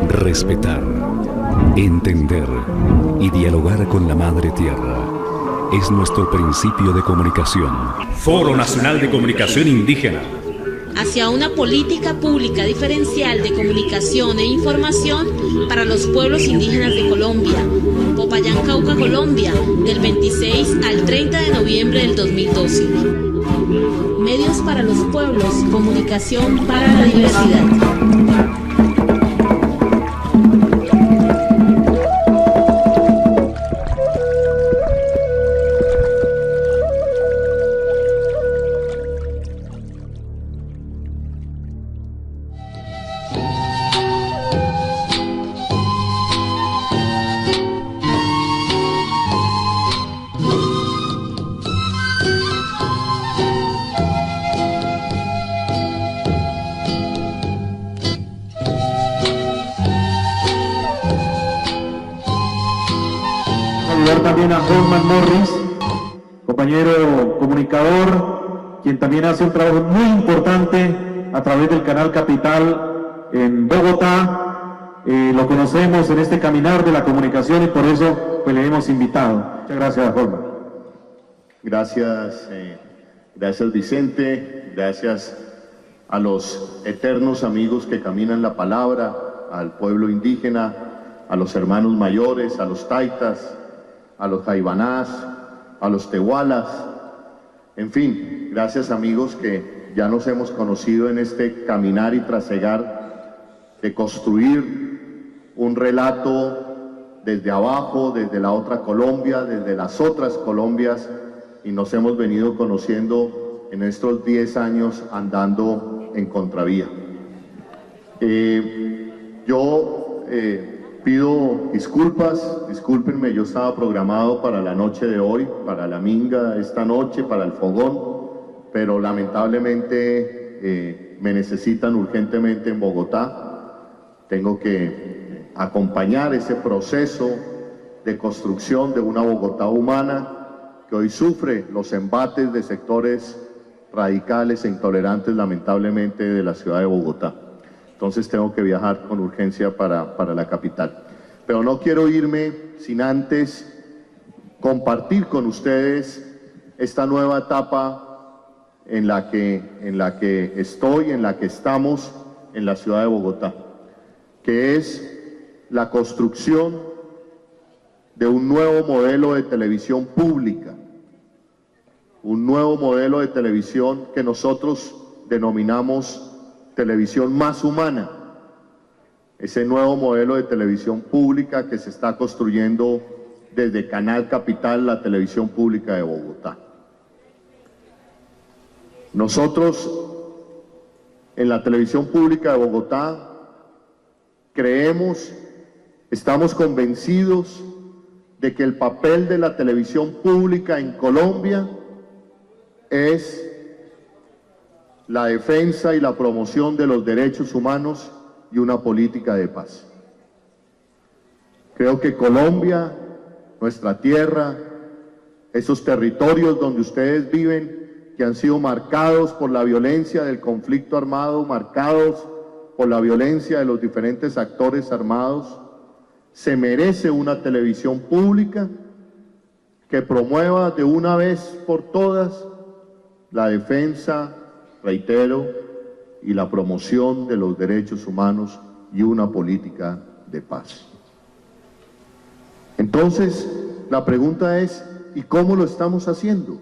Respetar, entender y dialogar con la Madre Tierra es nuestro principio de comunicación. Foro Nacional de Comunicación Indígena. Hacia una política pública diferencial de comunicación e información para los pueblos indígenas de Colombia. Popayán, Cauca, Colombia, del 26 al 30 de noviembre del 2012. Medios para los pueblos, comunicación para la diversidad. También a Holman Morris, compañero comunicador, quien también hace un trabajo muy importante a través del canal Capital en Bogotá. Lo conocemos en este caminar de la comunicación y por eso pues le hemos invitado. Muchas gracias, Holman. Gracias, gracias Vicente, gracias a los eternos amigos que caminan la palabra, al pueblo indígena, a los hermanos mayores, a los taitas, a los jaibanás, a los tehualas, en fin, gracias amigos que ya nos hemos conocido en este caminar y trasegar de construir un relato desde abajo, desde la otra Colombia, desde las otras Colombias, y nos hemos venido conociendo en estos 10 años andando en contravía. Pido disculpas, discúlpenme, yo estaba programado para la noche de hoy, para la minga esta noche, para el fogón, pero lamentablemente me necesitan urgentemente en Bogotá. Tengo que acompañar ese proceso de construcción de una Bogotá humana que hoy sufre los embates de sectores radicales e intolerantes, lamentablemente, de la ciudad de Bogotá. Entonces tengo que viajar con urgencia para la capital. Pero no quiero irme sin antes compartir con ustedes esta nueva etapa en la que estoy, en la que estamos en la ciudad de Bogotá, que es la construcción de un nuevo modelo de televisión pública, un nuevo modelo de televisión que nosotros denominamos televisión más humana, ese nuevo modelo de televisión pública que se está construyendo desde Canal Capital, la televisión pública de Bogotá. Nosotros en la televisión pública de Bogotá creemos, estamos convencidos de que el papel de la televisión pública en Colombia es la defensa y la promoción de los derechos humanos y una política de paz. Creo que Colombia, nuestra tierra, esos territorios donde ustedes viven, que han sido marcados por la violencia del conflicto armado, marcados por la violencia de los diferentes actores armados, se merece una televisión pública que promueva de una vez por todas la defensa, reitero, y la promoción de los derechos humanos y una política de paz. Entonces, la pregunta es, ¿y cómo lo estamos haciendo?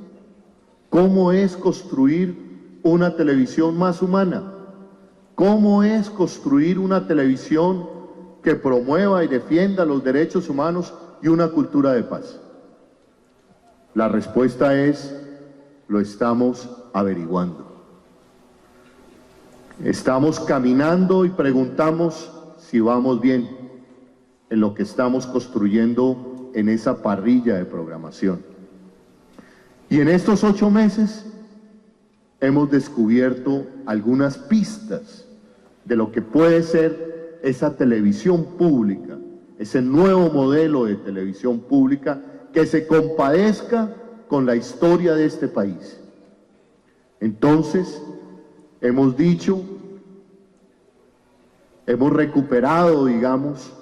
¿Cómo es construir una televisión más humana? ¿Cómo es construir una televisión que promueva y defienda los derechos humanos y una cultura de paz? La respuesta es, lo estamos averiguando. Estamos caminando y preguntamos si vamos bien en lo que estamos construyendo en esa parrilla de programación. Y en estos 8 meses hemos descubierto algunas pistas de lo que puede ser esa televisión pública ese nuevo modelo de televisión pública que se compadezca con la historia de este país. Entonces, hemos dicho, hemos recuperado, digamos,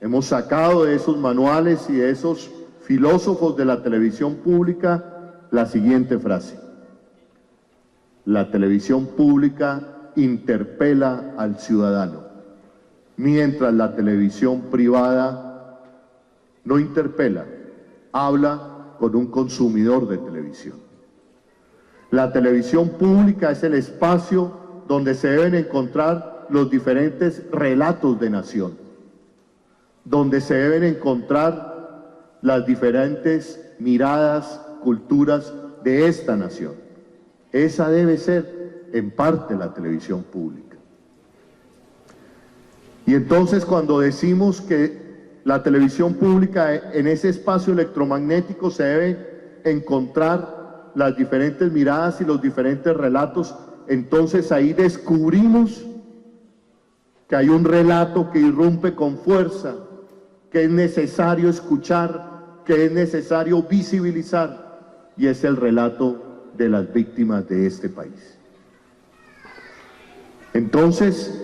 hemos sacado de esos manuales y de esos filósofos de la televisión pública la siguiente frase: la televisión pública interpela al ciudadano, mientras la televisión privada no interpela, habla con un consumidor de televisión. La televisión pública es el espacio donde se deben encontrar los diferentes relatos de nación, donde se deben encontrar las diferentes miradas, culturas de esta nación. Esa debe ser, en parte, la televisión pública. Y entonces, cuando decimos que la televisión pública, en ese espacio electromagnético se debe encontrar las diferentes miradas y los diferentes relatos, entonces ahí descubrimos que hay un relato que irrumpe con fuerza, que es necesario escuchar, que es necesario visibilizar, y es el relato de las víctimas de este país. Entonces,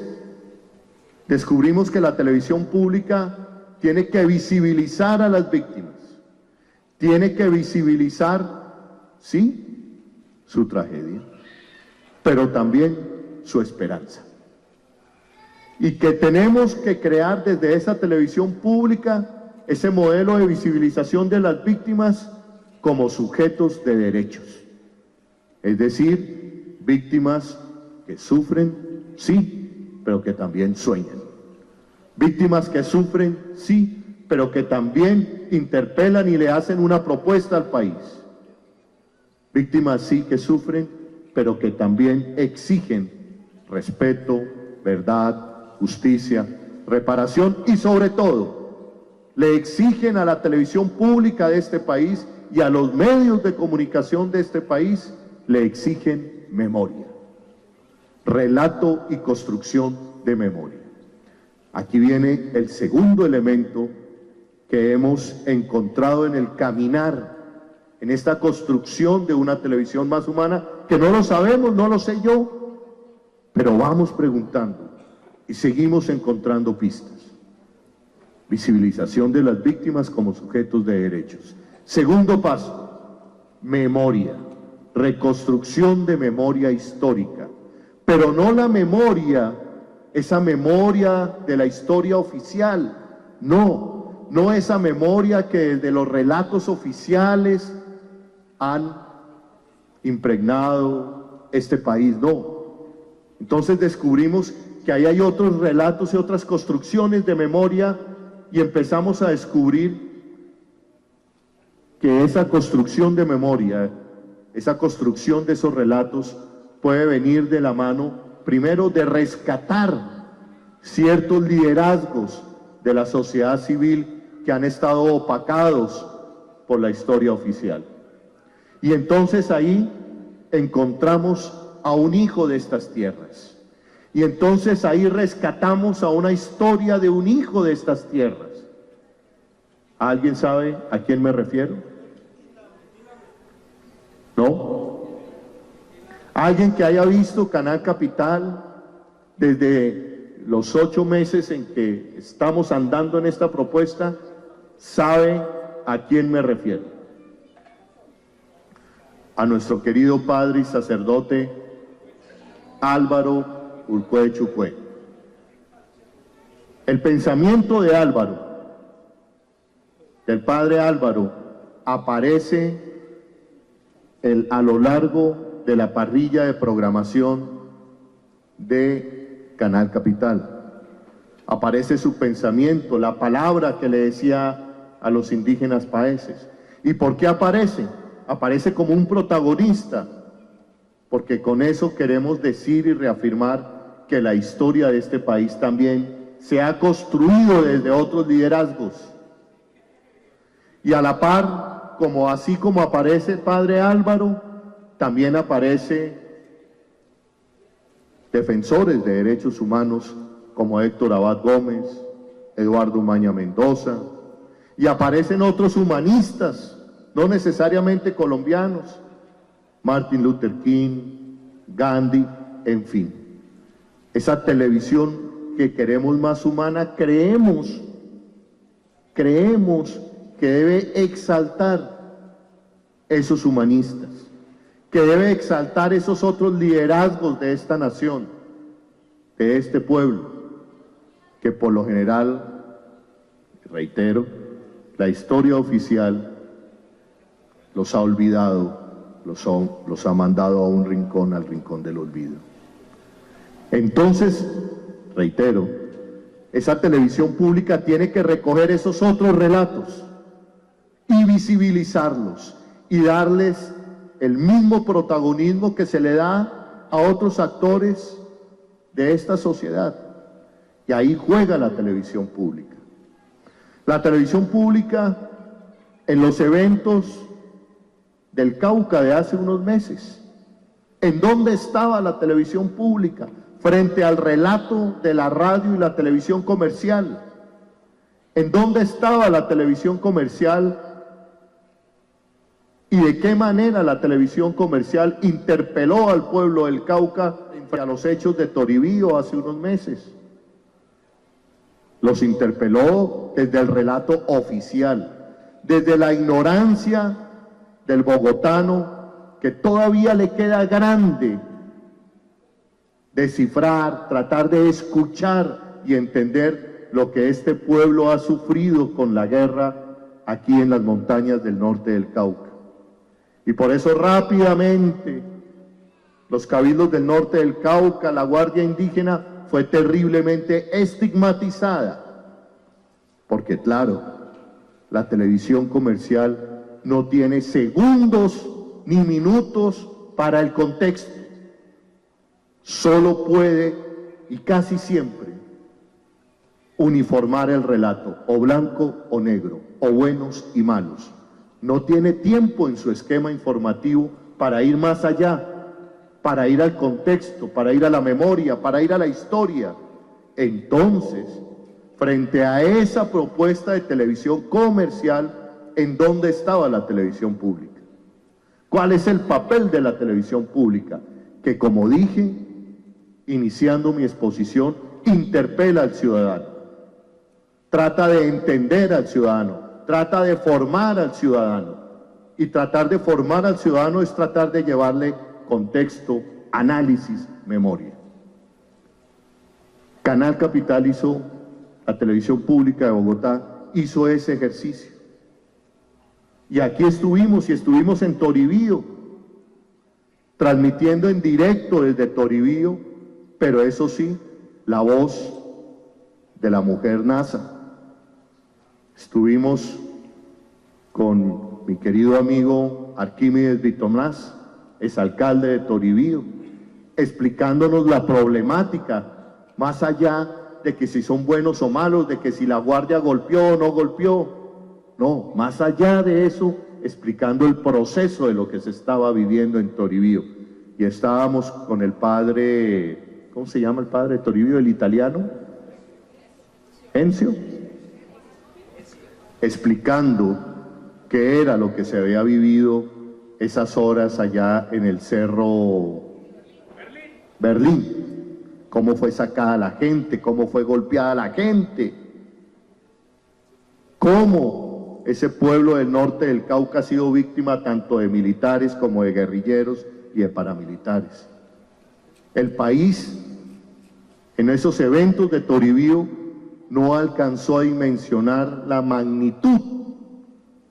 descubrimos que la televisión pública tiene que visibilizar a las víctimas, tiene que visibilizar, sí, su tragedia, pero también su esperanza. Y que tenemos que crear desde esa televisión pública ese modelo de visibilización de las víctimas como sujetos de derechos. Es decir, víctimas que sufren, sí, pero que también sueñan. Víctimas que sufren, sí, pero que también interpelan y le hacen una propuesta al país. Víctimas, sí, que sufren, pero que también exigen respeto, verdad, justicia, reparación y sobre todo le exigen a la televisión pública de este país y a los medios de comunicación de este país, le exigen memoria, relato y construcción de memoria. Aquí viene el segundo elemento que hemos encontrado en el caminar, en esta construcción de una televisión más humana, que no lo sabemos, no lo sé yo, pero vamos preguntando y seguimos encontrando pistas. Visibilización de las víctimas como sujetos de derechos. Segundo paso, memoria, reconstrucción de memoria histórica, pero no la memoria, esa memoria de la historia oficial, no esa memoria que desde los relatos oficiales han impregnado este país, no. Entonces descubrimos que ahí hay otros relatos y otras construcciones de memoria y empezamos a descubrir que esa construcción de memoria, esa construcción de esos relatos puede venir de la mano, primero, de rescatar ciertos liderazgos de la sociedad civil que han estado opacados por la historia oficial. Y entonces ahí encontramos a un hijo de estas tierras. Y entonces ahí rescatamos a una historia de un hijo de estas tierras. ¿Alguien sabe a quién me refiero? ¿No? Alguien que haya visto Canal Capital desde los 8 meses en que estamos andando en esta propuesta, sabe a quién me refiero. A nuestro querido padre y sacerdote Álvaro Urqué Chucué. El pensamiento de Álvaro, del padre Álvaro, aparece a lo largo de la parrilla de programación de Canal Capital. Aparece su pensamiento, la palabra que le decía a los indígenas paeses. ¿Y por qué aparece? Aparece como un protagonista, porque con eso queremos decir y reafirmar que la historia de este país también se ha construido desde otros liderazgos. Y a la par, así como aparece el padre Álvaro, también aparece defensores de derechos humanos como Héctor Abad Gómez, Eduardo Umaña Mendoza, y aparecen otros humanistas, no necesariamente colombianos, Martin Luther King, Gandhi, en fin. Esa televisión que queremos más humana, creemos que debe exaltar esos humanistas, que debe exaltar esos otros liderazgos de esta nación, de este pueblo, que por lo general, reitero, la historia oficial los ha olvidado, los ha mandado a un rincón, al rincón del olvido. Entonces, reitero, esa televisión pública tiene que recoger esos otros relatos y visibilizarlos y darles el mismo protagonismo que se le da a otros actores de esta sociedad. Y ahí juega la televisión pública. La televisión pública en los eventos del Cauca de hace unos meses. ¿En dónde estaba la televisión pública frente al relato de la radio y la televisión comercial? ¿En dónde estaba la televisión comercial? ¿Y de qué manera la televisión comercial interpeló al pueblo del Cauca frente a los hechos de Toribío hace unos meses? Los interpeló desde el relato oficial, desde la ignorancia del bogotano, que todavía le queda grande descifrar, tratar de escuchar y entender lo que este pueblo ha sufrido con la guerra aquí en las montañas del norte del Cauca. Y por eso rápidamente los cabildos del norte del Cauca, la Guardia Indígena, fue terriblemente estigmatizada, porque claro, la televisión comercial no tiene segundos ni minutos para el contexto, solo puede, y casi siempre, uniformar el relato, o blanco o negro, o buenos y malos. No tiene tiempo en su esquema informativo para ir más allá, para ir al contexto, para ir a la memoria, para ir a la historia. Entonces, frente a esa propuesta de televisión comercial, ¿en dónde estaba la televisión pública? ¿Cuál es el papel de la televisión pública? Que, como dije, iniciando mi exposición, interpela al ciudadano, trata de entender al ciudadano, trata de formar al ciudadano, y tratar de formar al ciudadano es tratar de llevarle contexto, análisis, memoria. Canal Capital hizo, la televisión pública de Bogotá, hizo ese ejercicio. Y aquí estuvimos, y estuvimos en Toribío, transmitiendo en directo desde Toribío, pero eso sí, la voz de la mujer Nasa. Estuvimos con mi querido amigo Arquímedes Britomás, exalcalde de Toribío, explicándonos la problemática, más allá de que si son buenos o malos, de que si la guardia golpeó o no golpeó, no, más allá de eso, explicando el proceso de lo que se estaba viviendo en Toribío. Y estábamos con el padre, ¿cómo se llama el padre de Toribío, el italiano? Encio, explicando qué era lo que se había vivido esas horas allá en el cerro Berlín, cómo fue sacada la gente, cómo fue golpeada la gente, cómo ese pueblo del norte del Cauca ha sido víctima tanto de militares como de guerrilleros y de paramilitares. El país, en esos eventos de Toribío, no alcanzó a dimensionar la magnitud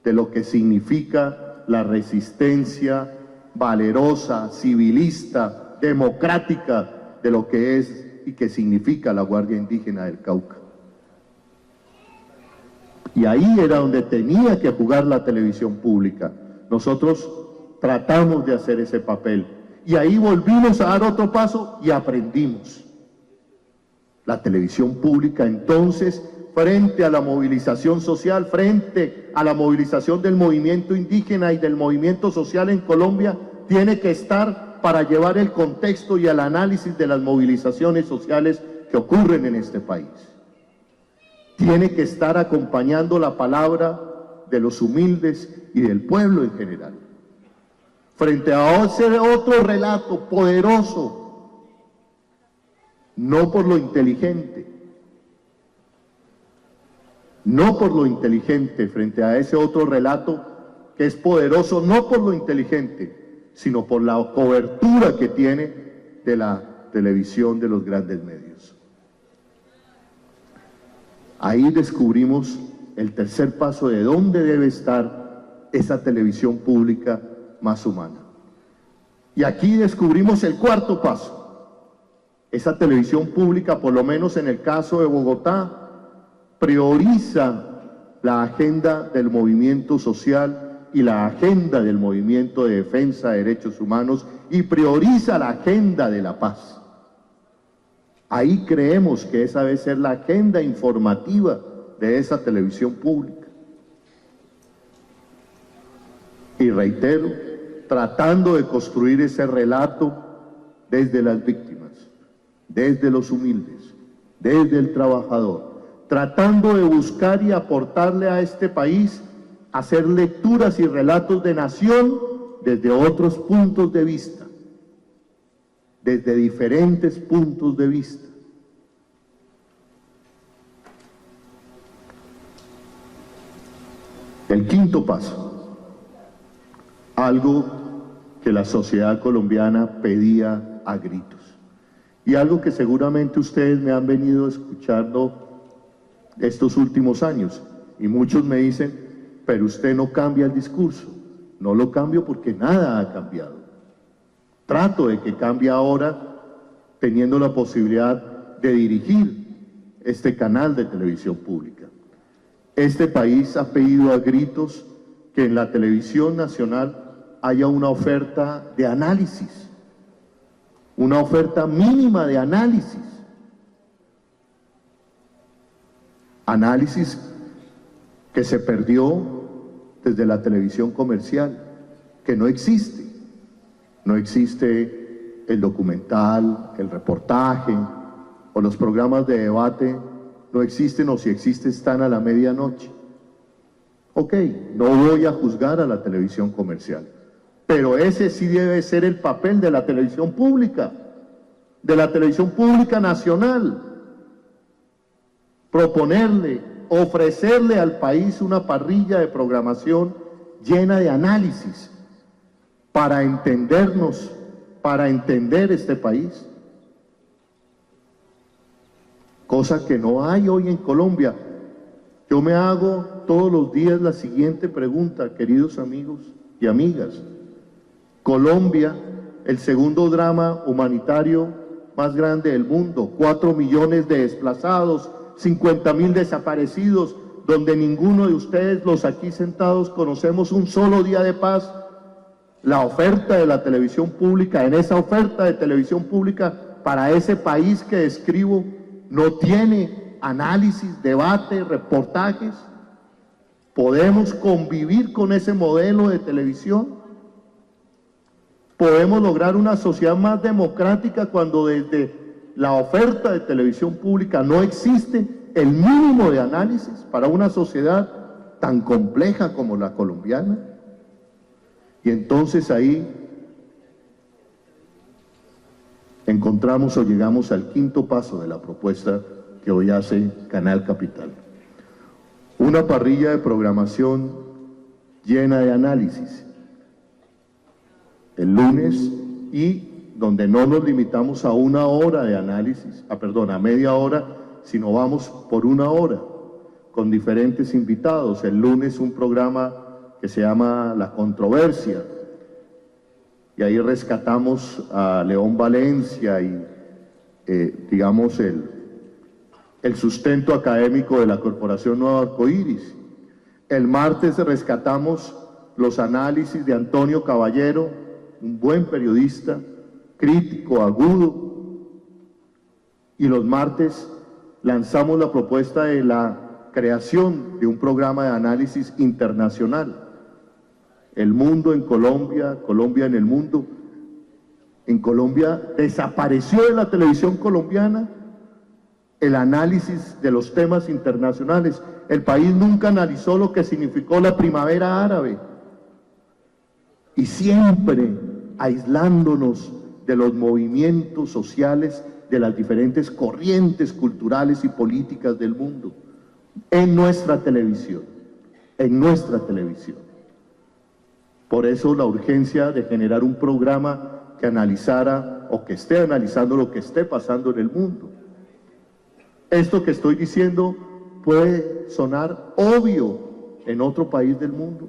de lo que significa la resistencia valerosa, civilista, democrática, de lo que es y que significa la Guardia Indígena del Cauca. Y ahí era donde tenía que jugar la televisión pública. Nosotros tratamos de hacer ese papel. Y ahí volvimos a dar otro paso y aprendimos. La televisión pública entonces, frente a la movilización social, frente a la movilización del movimiento indígena y del movimiento social en Colombia, tiene que estar para llevar el contexto y el análisis de las movilizaciones sociales que ocurren en este país. tiene que estar acompañando la palabra de los humildes y del pueblo en general. Frente a ese otro relato poderoso, no por lo inteligente, frente a ese otro relato que es poderoso no por lo inteligente, sino por la cobertura que tiene de la televisión de los grandes medios. Ahí descubrimos el tercer paso de dónde debe estar esa televisión pública más humana. Y aquí descubrimos el cuarto paso. Esa televisión pública, por lo menos en el caso de Bogotá, prioriza la agenda del movimiento social y la agenda del movimiento de defensa de derechos humanos y prioriza la agenda de la paz. Ahí creemos que esa debe ser la agenda informativa de esa televisión pública. Y reitero, tratando de construir ese relato desde las víctimas, desde los humildes, desde el trabajador, tratando de buscar y aportarle a este país, hacer lecturas y relatos de nación desde otros puntos de vista, desde diferentes puntos de vista. El quinto paso, algo que la sociedad colombiana pedía a gritos, y algo que seguramente ustedes me han venido escuchando estos últimos años, y muchos me dicen, pero usted no cambia el discurso. No lo cambio porque nada ha cambiado. Trato de que cambie ahora, teniendo la posibilidad de dirigir este canal de televisión pública. Este país ha pedido a gritos que en la televisión nacional haya una oferta de análisis, una oferta mínima de análisis. Análisis que se perdió desde la televisión comercial, que no existe. No existe el documental, el reportaje o los programas de debate, no existen, o si existen están a la medianoche. Ok, no voy a juzgar a la televisión comercial, pero ese sí debe ser el papel de la televisión pública nacional. Proponerle, ofrecerle al país una parrilla de programación llena de análisis para entendernos, para entender este país. Cosa que no hay hoy en Colombia. Yo me hago todos los días la siguiente pregunta, queridos amigos y amigas. Colombia, el segundo drama humanitario más grande del mundo, 4 millones de desplazados, 50.000 desaparecidos, donde ninguno de ustedes, los aquí sentados, conocemos un solo día de paz. La oferta de la televisión pública, en esa oferta de televisión pública para ese país que describo, no tiene análisis, debate, reportajes. ¿Podemos convivir con ese modelo de televisión? ¿Podemos lograr una sociedad más democrática cuando desde la oferta de televisión pública no existe el mínimo de análisis para una sociedad tan compleja como la colombiana? Y entonces ahí encontramos o llegamos al quinto paso de la propuesta que hoy hace Canal Capital. Una parrilla de programación llena de análisis el lunes, y donde no nos limitamos a una hora de análisis, a media hora, sino vamos por una hora con diferentes invitados. El lunes un programa que se llama La Controversia, y ahí rescatamos a León Valencia y digamos el sustento académico de la Corporación Nuevo Arcoíris. El martes rescatamos los análisis de Antonio Caballero, un buen periodista, crítico, agudo, y los martes lanzamos la propuesta de la creación de un programa de análisis internacional. El mundo en Colombia, Colombia en el mundo. En Colombia desapareció de la televisión colombiana el análisis de los temas internacionales. El país nunca analizó lo que significó la primavera árabe. Y siempre aislándonos de los movimientos sociales de las diferentes corrientes culturales y políticas del mundo. En nuestra televisión. En nuestra televisión. Por eso la urgencia de generar un programa que analizara o que esté analizando lo que esté pasando en el mundo. Esto que estoy diciendo puede sonar obvio en otro país del mundo.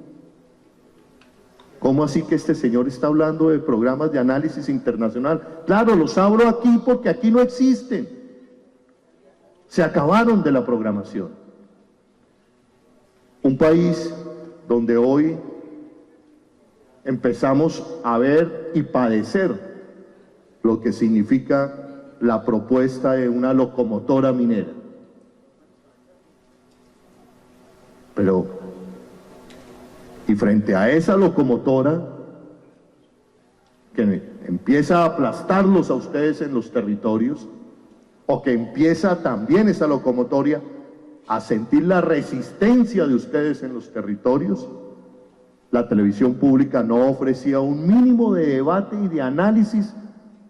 ¿Cómo así que este señor está hablando de programas de análisis internacional? Claro, los hablo aquí porque aquí no existen. Se acabaron de la programación. Un país donde hoy empezamos a ver y padecer lo que significa la propuesta de una locomotora minera. Pero, y frente a esa locomotora que empieza a aplastarlos a ustedes en los territorios, o que empieza también esa locomotora a sentir la resistencia de ustedes en los territorios, la televisión pública no ofrecía un mínimo de debate y de análisis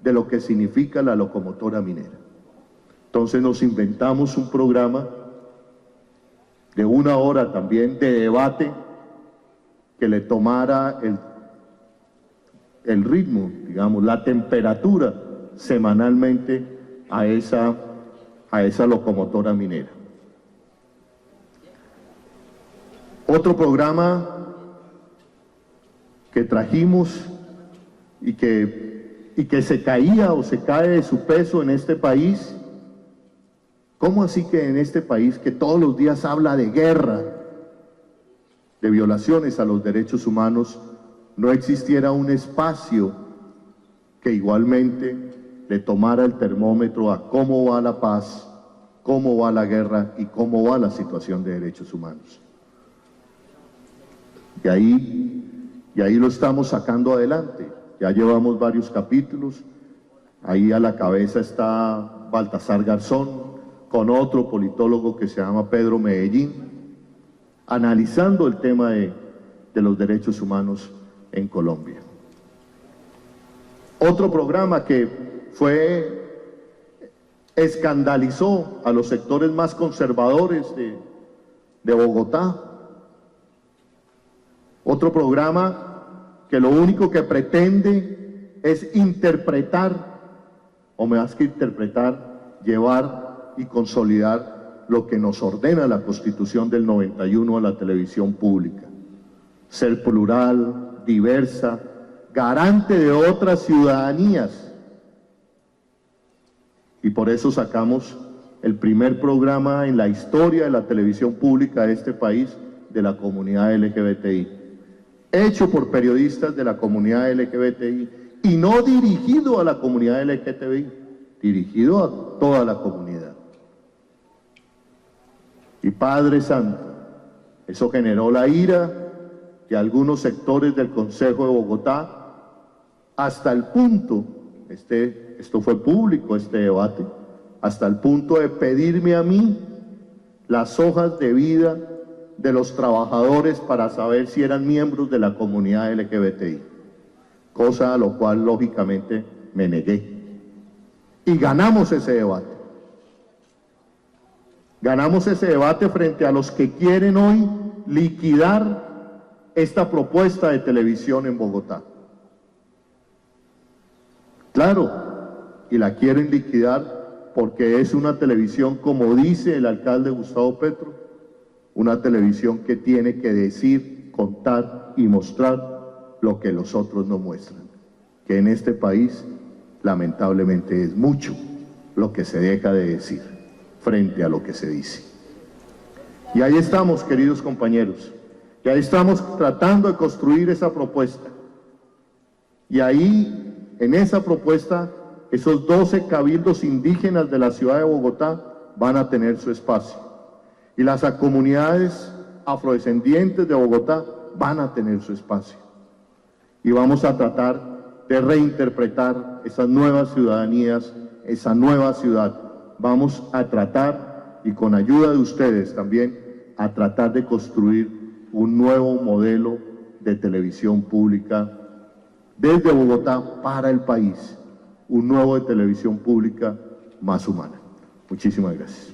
de lo que significa la locomotora minera. Entonces nos inventamos un programa de 1 hora también de debate que le tomara el ritmo, digamos, la temperatura semanalmente a esa locomotora minera. Otro programa que trajimos y que se caía o se cae de su peso en este país. ¿Cómo así que en este país que todos los días habla de guerra, de violaciones a los derechos humanos, no existiera un espacio que igualmente le tomara el termómetro a cómo va la paz, cómo va la guerra y cómo va la situación de derechos humanos? Y ahí lo estamos sacando adelante. Ya llevamos varios capítulos. Ahí a la cabeza está Baltasar Garzón, con otro politólogo que se llama Pedro Medellín, analizando el tema de los derechos humanos en Colombia. Otro programa que escandalizó a los sectores más conservadores de Bogotá. Otro programa que lo único que pretende es interpretar, o más que interpretar, llevar y consolidar lo que nos ordena la Constitución del 91 a la televisión pública. Ser plural, diversa, garante de otras ciudadanías. Y por eso sacamos el primer programa en la historia de la televisión pública de este país de la comunidad LGBTI. Hecho por periodistas de la comunidad LGBTI y no dirigido a la comunidad LGBTI, dirigido a toda la comunidad. Y Padre Santo, eso generó la ira de algunos sectores del Consejo de Bogotá, hasta el punto, esto fue público este debate, hasta el punto de pedirme a mí las hojas de vida de los trabajadores para saber si eran miembros de la comunidad LGBTI, cosa a lo cual lógicamente me negué. Y ganamos ese debate. Ganamos ese debate frente a los que quieren hoy liquidar esta propuesta de televisión en Bogotá. Claro, y la quieren liquidar porque es una televisión, como dice el alcalde Gustavo Petro, una televisión que tiene que decir, contar y mostrar lo que los otros no muestran. Que en este país, lamentablemente, es mucho lo que se deja de decir frente a lo que se dice. Y ahí estamos, queridos compañeros, y ahí estamos tratando de construir esa propuesta. Y ahí, en esa propuesta, esos 12 cabildos indígenas de la ciudad de Bogotá van a tener su espacio. Y las comunidades afrodescendientes de Bogotá van a tener su espacio. Y vamos a tratar de reinterpretar esas nuevas ciudadanías, esa nueva ciudad vamos a tratar, y con ayuda de ustedes también, a tratar de construir un nuevo modelo de televisión pública desde Bogotá para el país, un nuevo de televisión pública más humana. Muchísimas gracias.